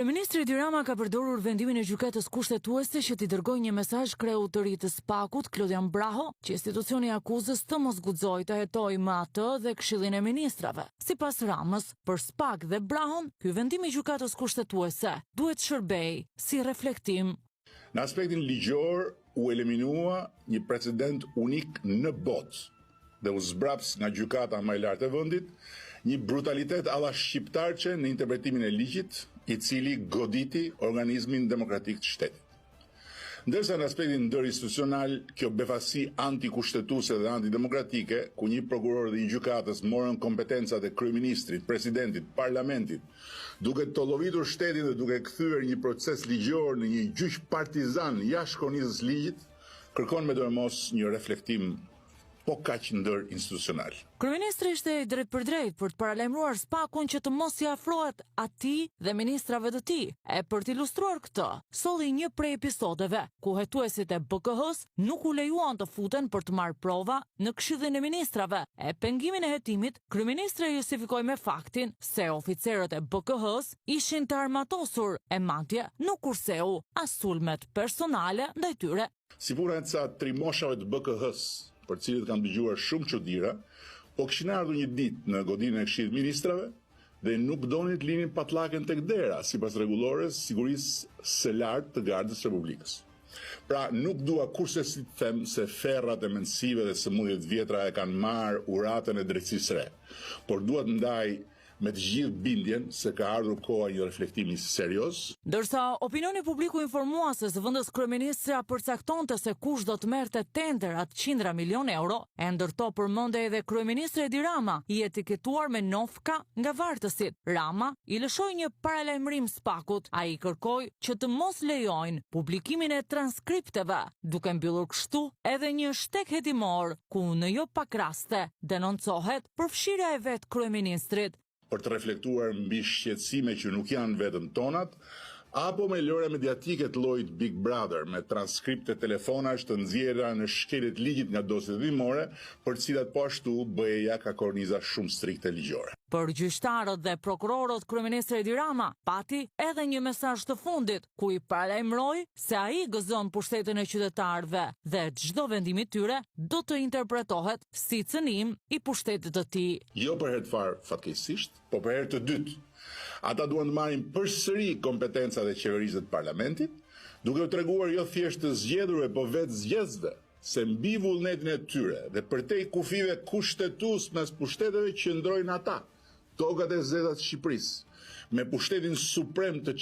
Ministri Edi Rama ka përdorur vendimin e gjykatës kushtetuese që t'i dërgojë një mesazh kreut të ri të SPAK-ut, Klodian Braho, që institucioni i akuzës të mos guxojë të hetojë me atë dhe Këshillin e Ministrave. Sipas Ramës, për SPAK dhe Brahon, ky vendim i gjykatës kushtetuese duhet shërbej si reflektim. Në aspektin ligjor u eliminua një precedent unik në botë dhe u zbraps nga gjykata më e lartë e vendit një brutalitet alla shqiptarçe në interpretimin e ligjit, i cili goditi organizmin demokratik të shtetit. Ndërsa në aspektin ndërinstitucional, kjo befasi antikushtetuese dhe antidemokratike, ku një prokuror dhe një gjykatës morën kompetencat e kryeministrit, presidentit, parlamentit, duke tollovitur shtetin dhe duke kthyer një proces ligjor në një gjyq partizan jashtë kornizës ligjit, kërkon me dorëmos një reflektim po kaq ndër institucional. Kryeministri ishte drejt për drejt për të paralajmëruar SPAK-un që të mos i afrohet atij dhe ministrave të tij. E për të ilustruar këtë, solli një prej episodeve ku hetuesit e BKH-s nuk u lejuan të futen për të marrë prova në Këshillin e Ministrave. E pengimin e hetimit, kryeministri justifikoi me faktin se oficerët e BKH-s ishin të armatosur e madje nuk kurseu as sulmet personale ndaj tyre. Si puna e ca trimoshave të BKH-s, për cilët kanë dëgjuar shumë çuditëra, po kishin ardhur një ditë në godinën e Këshillit të Ministrave dhe nuk donin të linin patllaken tek dera, sipas rregullores sigurisë së lartë të Gardës së Republikës. Pra, nuk dua kurse si të them se ferrat e mendësive dhe sëmundjet vjetra e kanë marrë uratën e drejtësisë re, por dua të ndaj me të gjithë bindjen se ka ardhur koha një reflektimi serioz. Ndërsa opinioni publik u informua se zëvendës kryeministra përcaktonte se kush do të merrte tender atë 100 milion euro, e ndërto përmendej edhe kryeministri Edi Rama, i etiketuar me nofka nga vartësit. Rama i lëshoi një paralajmërim SPAK-ut, ai kërkoi që të mos lejojnë publikimin e transkripteve, duke mbyllur kështu edhe një shtek hetimor ku në jo pak raste denoncohet përfshirja e vet kryeministrit. Për të reflektuar mbi shqetësime që nuk janë vetëm tonat, apo me lëre mediatike të llojit Big Brother, me transkripte telefonash të nxjerra në shkeljet ligjit nga dosjet hetimore, për cilat po ashtu BE-ja ka korniza shumë strikte ligjore. Për gjyqtarët dhe prokurorët, kryeministri Edi Rama pati edhe një mesazh të fundit, ku i paralajmëroi se ai gëzon pushtetin e qytetarëve dhe çdo vendim i tyre do të interpretohet si cënim i pushtetit të tij. Jo për herë të parë fatkeqësisht, po për herë të dytë. Ata duan të marrin përsëri kompetencat e qeverisë të parlamentit, duke u treguar jo thjesht të zgjedhurve, po vetë zgjedhësve, se mbi vullnetin e tyre dhe përtej kufive kushtetues mes pushteteve qëndrojnë ata, tokat e zeza të Shqipërisë, me pushtetin suprem të